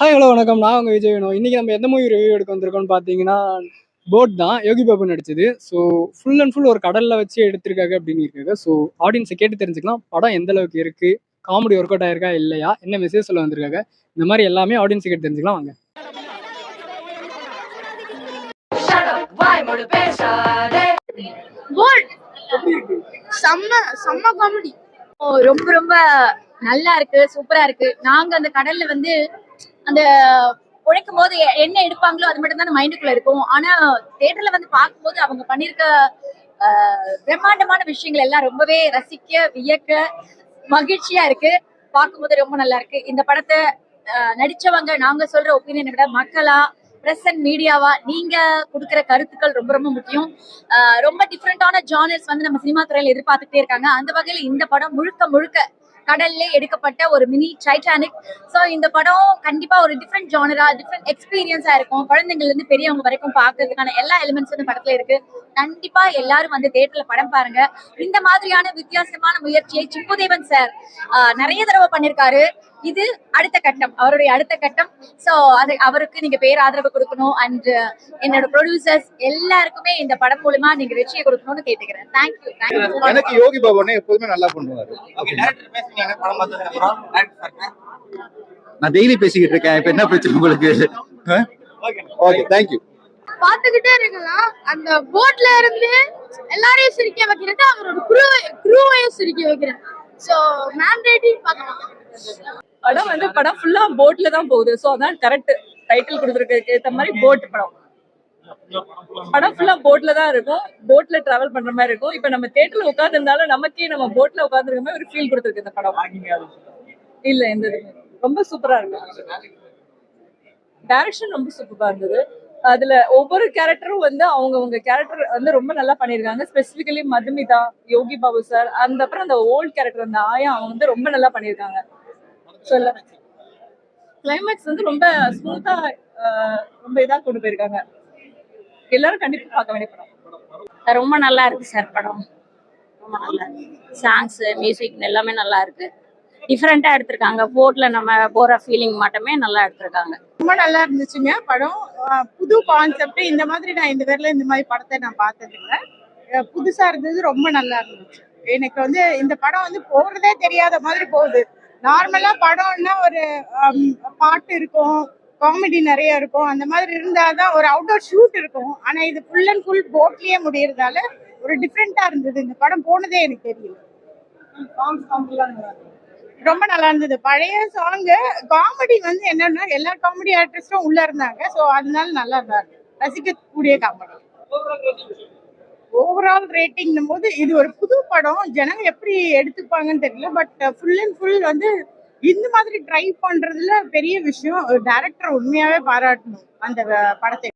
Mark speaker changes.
Speaker 1: Hi hello வணக்கம். நான் உங்க விஜய் வேணும். இன்னைக்கு நம்ம எந்த மூவி ரிவ்யூ எடுக்க வந்திருக்கோம்னு பார்த்தீங்கன்னா, போட் தான். யோகி பாபு நடிச்சது. ஸோ ஃபுல் அண்ட் ஃபுல் ஒரு கடல்ல வச்சு எடுத்திருக்காங்க அப்படின்னு இருக்காங்க. ஸோ ஆடியன்ஸை கேட்டு தெரிஞ்சுக்கலாம் படம் எந்த அளவுக்கு இருக்கு, காமெடி ஒர்க் அவுட் ஆயிருக்கா இல்லையா, என்ன மெசேஜ் சொல்ல வந்திருக்காங்க, இந்த மாதிரி எல்லாமே ஆடியன்ஸை கேட்டு தெரிஞ்சுக்கலாம் வாங்க.
Speaker 2: செம்ம செம்ம காமெடி. ரொம்ப ரொம்ப நல்லா இருக்கு, சூப்பரா இருக்கு. நாங்க அந்த கடல்ல வந்து அந்த உழைக்கும் போது என்ன எடுப்பாங்களோ அது மட்டும் தான் மைண்டுக்குள்ள இருக்கும். ஆனா தியேட்டர்ல வந்து பார்க்கும்போது அவங்க பண்ணிருக்க பிரம்மாண்டமான விஷயங்கள் எல்லாம் ரொம்பவே ரசிக்க, வியக்க, மகிழ்ச்சியா இருக்கு. பார்க்கும்போது ரொம்ப நல்லா இருக்கு. இந்த படத்தை நடிச்சவங்க நாங்க சொல்ற ஒப்பீனியனை விட மக்களா, பிரஸ் அண்ட் மீடியாவா நீங்க கொடுக்குற கருத்துக்கள் ரொம்ப ரொம்ப முக்கியம். ரொம்ப டிஃப்ரெண்டான ஜானர்ஸ் வந்து நம்ம சினிமா துறையில எதிர்பார்த்துட்டே இருக்காங்க. அந்த வகையில இந்த படம் முழுக்க முழுக்க கடல்ல எடுக்கப்பட்ட ஒரு மினி டைட்டானிக். ஸோ இந்த படம் கண்டிப்பா ஒரு டிஃப்ரெண்ட் ஜானரா, டிஃப்ரெண்ட் எக்ஸ்பீரியன்ஸா இருக்கும். குழந்தைங்கள்ல இருந்து பெரியவங்க வரைக்கும் பார்க்கறதுக்கான எல்லா எலிமெண்ட்ஸ் வந்து படத்துல இருக்கு. கண்டிப்பா எல்லாரும் வந்து தியேட்டர்ல படம் பாருங்க. இந்த மாதிரியான வித்தியாசமான முயற்சியை சிம்புதேவன் சார் நிறைய தடவை பண்ணிருக்காரு. இது அடுத்த கட்டம், அவருடைய அடுத்த கட்டம். சோ அது அவருக்கு நீங்க பேர் ஆதரவு கொடுக்கணும். அண்ட் என்னோட ப்ரொடியூசர்ஸ் எல்லாருக்குமே இந்த படம் மூலமா நீங்க வெற்றியை கொடுக்கணும்னு கேட்டுக்கிறேன். தேங்க்யூ.
Speaker 3: எனக்கு யோகி பாபு எப்போதுமே நல்லா பண்ணுவாரு. நான் டெய்லி பேசிக்கிட்டு இருக்கேன். இப்ப என்ன பிரச்சனை உங்களுக்கு? Okay, thank you.
Speaker 2: பாத்துக்கிட்டே இருக்கலாம். அந்த போட்ல இருந்து எல்லாரையும் சிரிக்க வைக்கிறது, அவரோட குரூவையும் சிரிக்க வைக்கிறேன். சோ மேண்டேட்டிங் பார்க்கலாம்.
Speaker 4: படம் வந்து படம் ஃபுல்லா போட்ல தான் போகுது. சோ அதான் கரெக்ட் டைட்டில் கொடுத்துருக்கு. ஏத்த மாதிரி போட் படம் ஃபுல்லா போட்ல தான் இருக்கும். போட்ல டிராவல் பண்ற மாதிரி இருக்கும். இப்ப நம்ம தியேட்டர்ல உட்கார்ந்து இருந்தாலும் நமக்கே நம்ம போட்ல உட்கார்ந்து இருக்க மாதிரி ஒரு ஃபீல் கொடுத்துருக்கு இந்த படம். இல்ல எந்த ரொம்ப சூப்பரா இருக்கு. டைரக்ஷன் ரொம்ப சூப்பரா இருந்தது. அதுல ஒவ்வொரு கேரக்டரும் வந்து அவங்க கேரக்டர் வந்து ரொம்ப நல்லா பண்ணிருக்காங்க. ஸ்பெசிபிகலி மதுமிதா, யோகி பாபு சார், அப்புறம் அந்த ஓல்ட் கேரக்டர் அந்த ஆயா, அவங்க வந்து ரொம்ப நல்லா பண்ணிருக்காங்க. சொல்ல கிளைமேக்ஸ் வந்து ரொம்ப ஸ்மூத்தா, ரொம்ப இதா கொண்டு போயிருக்காங்க. எல்லாரும் கண்டிப்பா பார்க்க வேண்டிய படம்.
Speaker 5: ரொம்ப நல்லா இருக்கு சார் படம். ரொம்ப நல்லா இருக்கு. சாங்ஸ், மியூசிக் எல்லாமே நல்லா இருக்கு. டிஃப்ரெண்டா எடுத்திருக்காங்க. போட்ல நம்ம போற ஃபீலிங் மட்டுமே நல்லா எடுத்திருக்காங்க.
Speaker 2: ரொம்ப நல்லா இருந்துச்சுங்க படம். புது கான்செப்ட். இந்த மாதிரி நான் இந்த பேர்ல இந்த மாதிரி படத்தை நான் பார்த்தது இல்லை. புதுசா இருந்தது, ரொம்ப நல்லா இருந்துச்சு. எனக்கு வந்து இந்த படம் வந்து போறதே தெரியாத மாதிரி போகுது. நார்மலா படம்னா ஒரு பாட்டு இருக்கும், காமெடி நிறைய இருக்கும், அந்த மாதிரி இருந்தாதான் ஒரு அவுட்டோர் ஷூட் இருக்கும். ஆனா இது ஃபுல் அண்ட் ஃபுல் போட்லயே முடியறதால ஒரு டிஃப்ரெண்டா இருந்தது. இந்த படம் போனதே எனக்கு தெரியல. ரொம்ப நல்லா இருந்தது. பழைய சாங்கு, காமெடி வந்து என்னன்னா எல்லா காமெடி ஆர்டிஸ்டும் உள்ள இருந்தாங்க. ஸோ அதனால நல்லா இருந்தாங்க, ரசிக்கக்கூடிய காமெடி. ஓவரால் ரேட்டிங் போது இது ஒரு புது படம். ஜனங்க எப்படி எடுத்துப்பாங்கன்னு தெரியல. பட் ஃபுல் அண்ட் ஃபுல் வந்து இந்த மாதிரி ட்ரை பண்றதுல பெரிய விஷயம். டைரக்டர் உண்மையாவே பாராட்டணும் அந்த படத்தை.